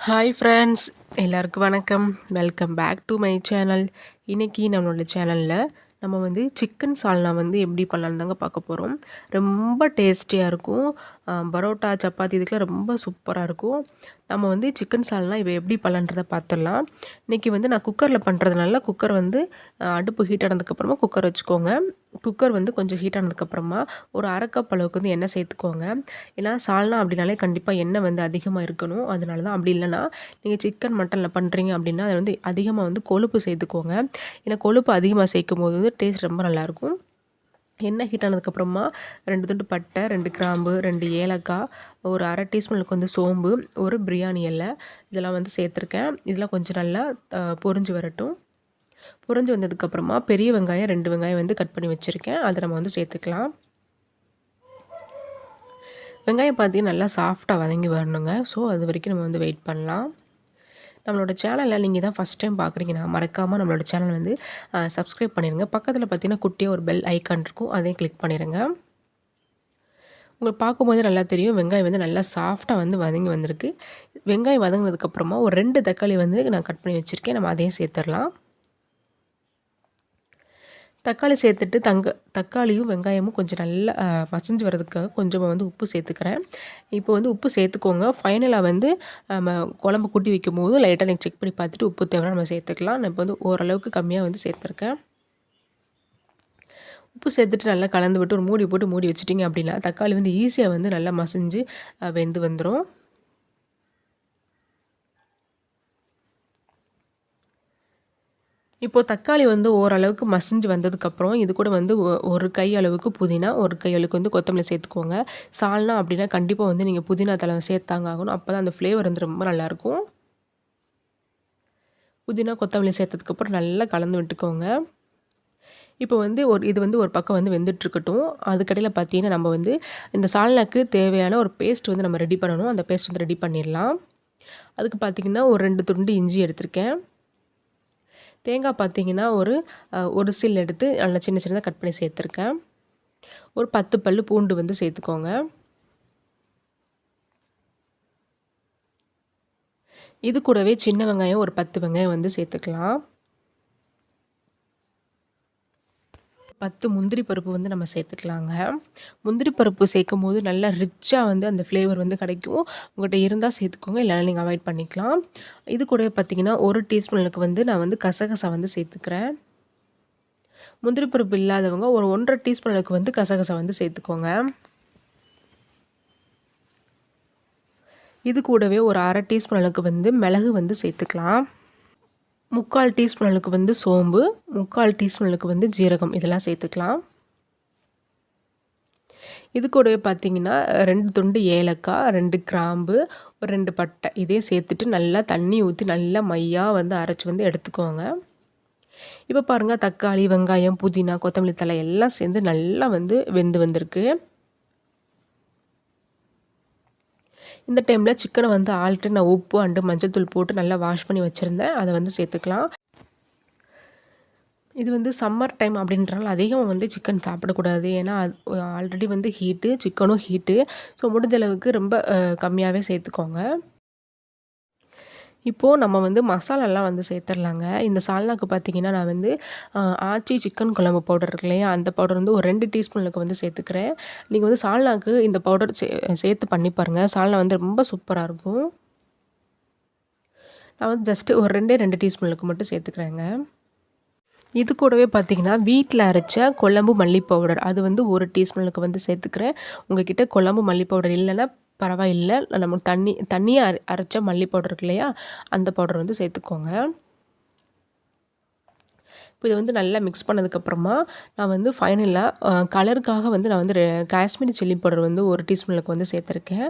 Hi friends, எல்லாருக்கும் வணக்கம். Welcome back to my channel. இன்றைக்கி நம்மளோட சேனலில் நம்ம வந்து சிக்கன் சால்னா வந்து எப்படி பண்ணலான்னு தாங்க பார்க்க போகிறோம். ரொம்ப டேஸ்டியாக இருக்கும். பரோட்டா, சப்பாத்தி இதுக்கெலாம் ரொம்ப சூப்பராக இருக்கும். நம்ம வந்து சிக்கன் சால்னா இப்போ எப்படி பண்ணலான்றதை பார்த்துடலாம். இன்றைக்கி வந்து நான் குக்கரில் பண்ணுறதுனால குக்கர் வந்து அடுப்பு ஹீட் ஆனதுக்கப்புறமா குக்கர் வச்சுக்கோங்க. குக்கர் வந்து கொஞ்சம் ஹீட் ஆனதுக்கப்புறமா ஒரு அரை கப் அளவுக்கு வந்து எண்ணெய் சேர்த்துக்கோங்க. ஏன்னா சால்னா அப்படின்னாலே கண்டிப்பாக எண்ணெய் வந்து அதிகமாக இருக்கணும். அதனால தான். அப்படி இல்லைன்னா நீங்கள் சிக்கன் மட்டனில் பண்ணுறீங்க அப்படின்னா அதில் வந்து அதிகமாக வந்து கொழுப்பு சேர்த்துக்கோங்க. ஏன்னா கொழுப்பு அதிகமாக சேர்க்கும் போது வந்து டேஸ்ட் ரொம்ப நல்லாயிருக்கும். எண்ணெய் ஹீட் ஆனதுக்கப்புறமா 2 துண்டு பட்டை, 2 கிராம்பு, 2 ஏலக்காய், ஒரு அரை டீஸ்பூனுக்கு வந்து சோம்பு, ஒரு பிரியாணி இலை இதெல்லாம் வந்து சேர்த்துருக்கேன். இதெல்லாம் கொஞ்சம் நல்லா பொரிஞ்சு வரட்டும். பொரிஞ்சு வந்ததுக்கப்புறமா பெரிய வெங்காயம் 2 வெங்காயம் வந்து கட் பண்ணி வச்சுருக்கேன். அதை நம்ம வந்து சேர்த்துக்கலாம். வெங்காயம் பார்த்தீங்கன்னா நல்லா சாஃப்டாக வதங்கி வரணுங்க. ஸோ அது வரைக்கும் நம்ம வந்து வெயிட் பண்ணலாம். நம்மளோட சேனலில் நீங்கள் தான் ஃபஸ்ட் டைம் பார்க்குறீங்கன்னா மறக்காமல் நம்மளோட சேனல் வந்து சப்ஸ்கிரைப் பண்ணிடுங்க. பக்கத்தில் பார்த்தீங்கன்னா குட்டியாக ஒரு பெல் ஐக்கான் இருக்கும், அதையும் கிளிக் பண்ணிடுங்க. உங்களுக்கு பார்க்கும்போது நல்லா தெரியும் வெங்காயம் வந்து நல்லா சாஃப்டாக வந்து வதங்கி வந்திருக்கு. வெங்காயம் வதங்கினதுக்கப்புறமா ஒரு 2 தக்காளி வந்து நான் கட் பண்ணி வச்சுருக்கேன். நம்ம அதையும் சேர்த்துடலாம். தக்காளி சேர்த்துட்டு தக்காளியும் வெங்காயமும் கொஞ்சம் நல்லா மசிஞ்சு வரதுக்காக கொஞ்சமாக வந்து உப்பு சேர்த்துக்கிறேன். இப்போ வந்து உப்பு சேர்த்துக்கோங்க. ஃபைனலாக வந்து நம்ம குழம்பு கூட்டி வைக்கும்போது லைட்டாக நீங்கள் செக் பண்ணி பார்த்துட்டு உப்பு தேவைன்னா நம்ம சேர்த்துக்கலாம். நான் இப்போ வந்து ஓரளவுக்கு கம்மியாக வந்து சேர்த்துருக்கேன். உப்பு சேர்த்துட்டு நல்லா கலந்து விட்டு ஒரு மூடி போட்டு மூடி வச்சிட்டிங்க அப்படின்னா தக்காளி வந்து ஈஸியாக வந்து நல்லா மசிஞ்சு வெந்து வந்துடும். இப்போது தக்காளி வந்து ஓரளவுக்கு மசிஞ்சு வந்ததுக்கப்புறம் இது கூட வந்து ஒரு கை அளவுக்கு புதினா, ஒரு கை அளவுக்கு வந்து கொத்தமல்லி சேர்த்துக்கோங்க. சால்னா அப்படின்னா கண்டிப்பாக வந்து நீங்கள் புதினா தழை சேர்த்தாங்க ஆகணும். அப்போ தான் அந்த ஃப்ளேவர் வந்து ரொம்ப நல்லாயிருக்கும். புதினா, கொத்தமல்லி சேர்த்ததுக்கப்புறம் நல்லா கலந்து விட்டுக்கோங்க. இப்போ வந்து இது வந்து ஒரு பக்கம் வந்து வெந்துட்டுருக்கட்டும். அதுக்கடையில் பார்த்தீங்கன்னா நம்ம வந்து இந்த சால்னாக்கு தேவையான ஒரு பேஸ்ட் வந்து நம்ம ரெடி பண்ணணும். அந்த பேஸ்ட் வந்து ரெடி பண்ணிடலாம். அதுக்கு பார்த்திங்கன்னா ஒரு 2 துண்டு இஞ்சி எடுத்திருக்கேன். தேங்காய் பார்த்தீங்கன்னா ஒரு சில் எடுத்து நல்லா சின்ன சின்னதாக கட் பண்ணி சேர்த்துருக்கேன். ஒரு 10 பல்லு பூண்டு வந்து சேர்த்துக்கோங்க. இது கூடவே சின்ன வெங்காயம் ஒரு 10 வெங்காயம் வந்து சேர்த்துக்கலாம். 10 முந்திரி பருப்பு வந்து நம்ம சேர்த்துக்கலாங்க. முந்திரி பருப்பு சேர்க்கும்போது நல்லா ரிச்சாக வந்து அந்த ஃப்ளேவர் வந்து கிடைக்கும். உங்கள்கிட்ட இருந்தால் சேர்த்துக்கோங்க, இல்லைனா நீங்கள் அவாய்ட் பண்ணிக்கலாம். இது கூடவே பார்த்திங்கன்னா 1 டீஸ்பூனுக்கு வந்து நான் வந்து கசகசா வந்து சேர்த்துக்கிறேன். முந்திரி பருப்பு இல்லாதவங்க ஒரு 1.5 டீஸ்பூனுக்கு வந்து கசகசா வந்து சேர்த்துக்கோங்க. இது கூடவே ஒரு அரை டீஸ்பூன் அளவுக்கு வந்து மிளகு வந்து சேர்த்துக்கலாம். 3/4 டீஸ்பூன் அளவுக்கு வந்து சோம்பு, 3/4 டீஸ்பூன் அளவுக்கு வந்து ஜீரகம் இதெல்லாம் சேர்த்துக்கலாம். இது கூடவே பார்த்தீங்கன்னா 2 துண்டு ஏலக்காய், 2 கிராம்பு, ஒரு 2 பட்டை இதையும் சேர்த்துட்டு நல்லா தண்ணி ஊற்றி நல்லா மையாக வந்து அரைச்சி வந்து எடுத்துக்கோங்க. இப்போ பாருங்கள் தக்காளி, வெங்காயம், புதினா, கொத்தமல்லி தழை எல்லாம் சேர்ந்து நல்லா வந்து வெந்து வந்திருக்கு. இந்த டைமில் சிக்கனை வந்து ஆல்ரெடி நான் உப்பு அண்டு மஞ்சள் தூள் போட்டு நல்லா வாஷ் பண்ணி வச்சுருந்தேன். அதை வந்து சேர்த்துக்கலாம். இது வந்து சம்மர் டைம் அப்படின்றனால அதிகம் வந்து சிக்கன் சாப்பிடக்கூடாது. ஏன்னா ஆல்ரெடி வந்து ஹீட்டு, சிக்கனும் ஹீட்டு. ஸோ முடிஞ்ச அளவுக்கு ரொம்ப கம்மியாகவே சேர்த்துக்கோங்க. இப்போது நம்ம வந்து மசாலாலாம் வந்து சேர்த்துடலாங்க. இந்த சால்னாக்கு பார்த்திங்கன்னா நான் வந்து ஆச்சி சிக்கன் குழம்பு பவுடர் இருக்கு இல்லையா, அந்த பவுடர் வந்து ஒரு 2 டீஸ்பூனுக்கு வந்து சேர்த்துக்கிறேன். நீங்கள் வந்து சால்னாக்கு இந்த பவுடர் சேர்த்து பண்ணி பாருங்கள். சால்னா வந்து ரொம்ப சூப்பராக இருக்கும். நான் வந்து ஜஸ்ட்டு ஒரு 2 டீஸ்பூனுக்கு மட்டும் சேர்த்துக்கிறேங்க. இது கூடவே பார்த்திங்கன்னா வீட்டில் அரைச்ச குழம்பு மல்லி பவுடர் அது வந்து 1 டீஸ்பூனுக்கு வந்து சேர்த்துக்கிறேன். உங்கள்கிட்ட குழம்பு மல்லி பவுடர் இல்லைன்னா பரவாயில்லை, நம்ம தண்ணியாக அரைச்ச மல்லி பவுடர் இருக்கு இல்லையா, அந்த பவுடர் வந்து சேர்த்துக்கோங்க. இப்போ இதை வந்து நல்லா மிக்ஸ் பண்ணதுக்கப்புறமா நான் வந்து ஃபைனலாக கலருக்காக வந்து நான் வந்து காஷ்மீரி சில்லி பவுடர் வந்து 1 டீஸ்பூனுக்கு வந்து சேர்த்துருக்கேன்.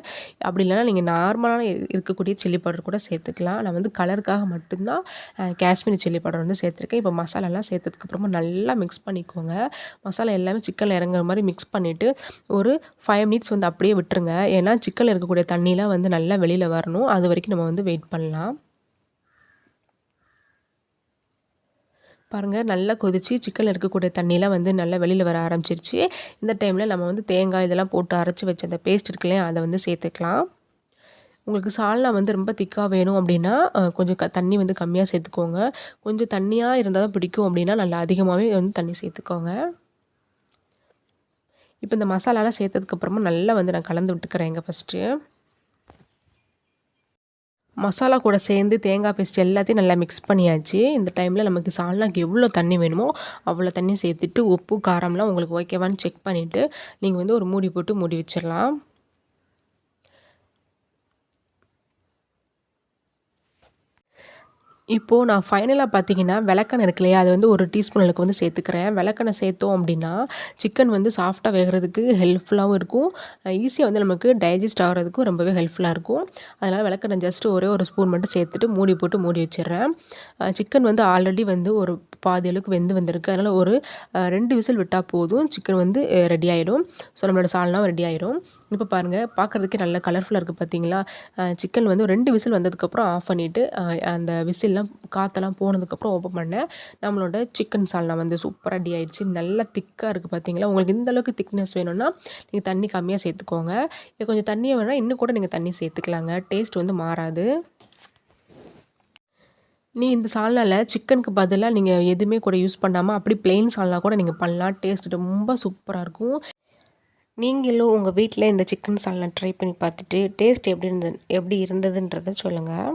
அப்படி இல்லைனா நீங்கள் நார்மலான இருக்கக்கூடிய சில்லி பவுடர் கூட சேர்த்துக்கலாம். நான் வந்து கலருக்காக மட்டும்தான் காஷ்மீரி சில்லி பவுடர் வந்து சேர்த்துருக்கேன். இப்போ மசாலாலாம் சேர்த்ததுக்கப்புறமா நல்லா மிக்ஸ் பண்ணிக்கோங்க. மசாலா எல்லாமே சிக்கனில் இறங்குற மாதிரி மிக்ஸ் பண்ணிவிட்டு ஒரு 5 மினிட்ஸ் வந்து அப்படியே விட்டுருங்க. ஏன்னா சிக்கனில் இருக்கக்கூடிய தண்ணிலாம் வந்து நல்லா வெளியில் வரணும். அது வரைக்கும் நம்ம வந்து வெயிட் பண்ணலாம். பாருங்கள் நல்லா கொதிச்சு சிக்கனில் இருக்கக்கூடிய தண்ணியெலாம் வந்து நல்லா வெளியில் வர ஆரம்பிச்சிருச்சு. இந்த டைமில் நம்ம வந்து தேங்காய் இதெல்லாம் போட்டு அரைச்சி வச்ச அந்த பேஸ்ட் இருக்கு இல்லையா, அதை வந்து சேர்த்துக்கலாம். உங்களுக்கு சால்னா வந்து ரொம்ப திக்காக வேணும் அப்படின்னா கொஞ்சம் தண்ணி வந்து கம்மியாக சேர்த்துக்கோங்க. கொஞ்சம் தண்ணியாக இருந்தால் தான் பிடிக்கும் அப்படின்னா நல்லா அதிகமாகவே வந்து தண்ணி சேர்த்துக்கோங்க. இப்போ இந்த மசாலாலாம் சேர்த்ததுக்கப்புறமா நல்லா வந்து நான் கலந்து விட்டுக்கிறேங்க ஃபஸ்ட்டு. மசாலா கூட சேர்ந்து தேங்காய் பேஸ்ட் எல்லாத்தையும் நல்லா மிக்ஸ் பண்ணியாச்சு. இந்த டைமில் நமக்கு சால்னாக்கு எவ்வளோ தண்ணி வேணுமோ அவ்வளோ தண்ணி சேர்த்துட்டு உப்பு காரம்லாம் உங்களுக்கு ஓகேவான்னு செக் பண்ணிவிட்டு நீங்கள் வந்து ஒரு மூடி போட்டு மூடி வச்சிடலாம். இப்போது நான் ஃபைனலாக பார்த்தீங்கன்னா விளக்கெண்ணெய் இருக்கு இல்லையா, அது வந்து 1 டீஸ்பூன் அளவுக்கு வந்து சேர்த்துக்கிறேன். விளக்கெண்ணெய் சேர்த்தோம் அப்படின்னா சிக்கன் வந்து சாஃப்டாக வேகிறதுக்கு ஹெல்ப்ஃபுல்லாகவும் இருக்கும். ஈஸியாக வந்து நமக்கு டைஜஸ்ட் ஆகிறதுக்கும் ரொம்பவே ஹெல்ப்ஃபுல்லாக இருக்கும். அதனால் விளக்கெண்ணெய் ஜஸ்ட்டு ஒரே 1 ஸ்பூன் மட்டும் சேர்த்துட்டு மூடி போட்டு மூடி வச்சிடுறேன். சிக்கன் வந்து ஆல்ரெடி வந்து ஒரு பாதி அளவுக்கு வந்திருக்கு. அதனால் ஒரு 2 விசில் விட்டால் போதும். சிக்கன் வந்து ரெடி ஆகிடும். ஸோ நம்மளோட சால்னாவும் ரெடி ஆயிடும். இப்போ பாருங்கள், பார்க்குறதுக்கே நல்ல கலர்ஃபுல்லாக இருக்குது பார்த்தீங்களா? சிக்கன் வந்து 2 விசில் வந்ததுக்கப்புறம் ஆஃப் பண்ணிவிட்டு அந்த விசில்லாம் காற்றெல்லாம் போனதுக்கப்புறம் ஓப்பன் பண்ணேன். நம்மளோட சிக்கன் சால்னா வந்து சூப்பராக ரெடி ஆயிடுச்சு. நல்லா திக்காக இருக்குது பார்த்தீங்களா? உங்களுக்கு இந்த அளவுக்கு திக்னஸ் வேணும்னா நீங்கள் தண்ணி கம்மியாக சேர்த்துக்கோங்க. இல்லை கொஞ்சம் தண்ணியாக வேணால் இன்னும் கூட நீங்கள் தண்ணி சேர்த்துக்கலாங்க. டேஸ்ட் வந்து மாறாது. இந்த சால்னால சிக்கனுக்கு பதிலாக நீங்கள் எதுவுமே கூட யூஸ் பண்ணாமல் அப்படி பிளெயின் சால்னா கூட நீங்கள் பண்ணலாம். டேஸ்ட் ரொம்ப சூப்பராக இருக்கும். நீங்களும் உங்கள் வீட்டில் இந்த சிக்கன் சால்னா ட்ரை பண்ணி பார்த்துட்டு டேஸ்ட் எப்படி இருந்ததுன்றதை சொல்லுங்கள்.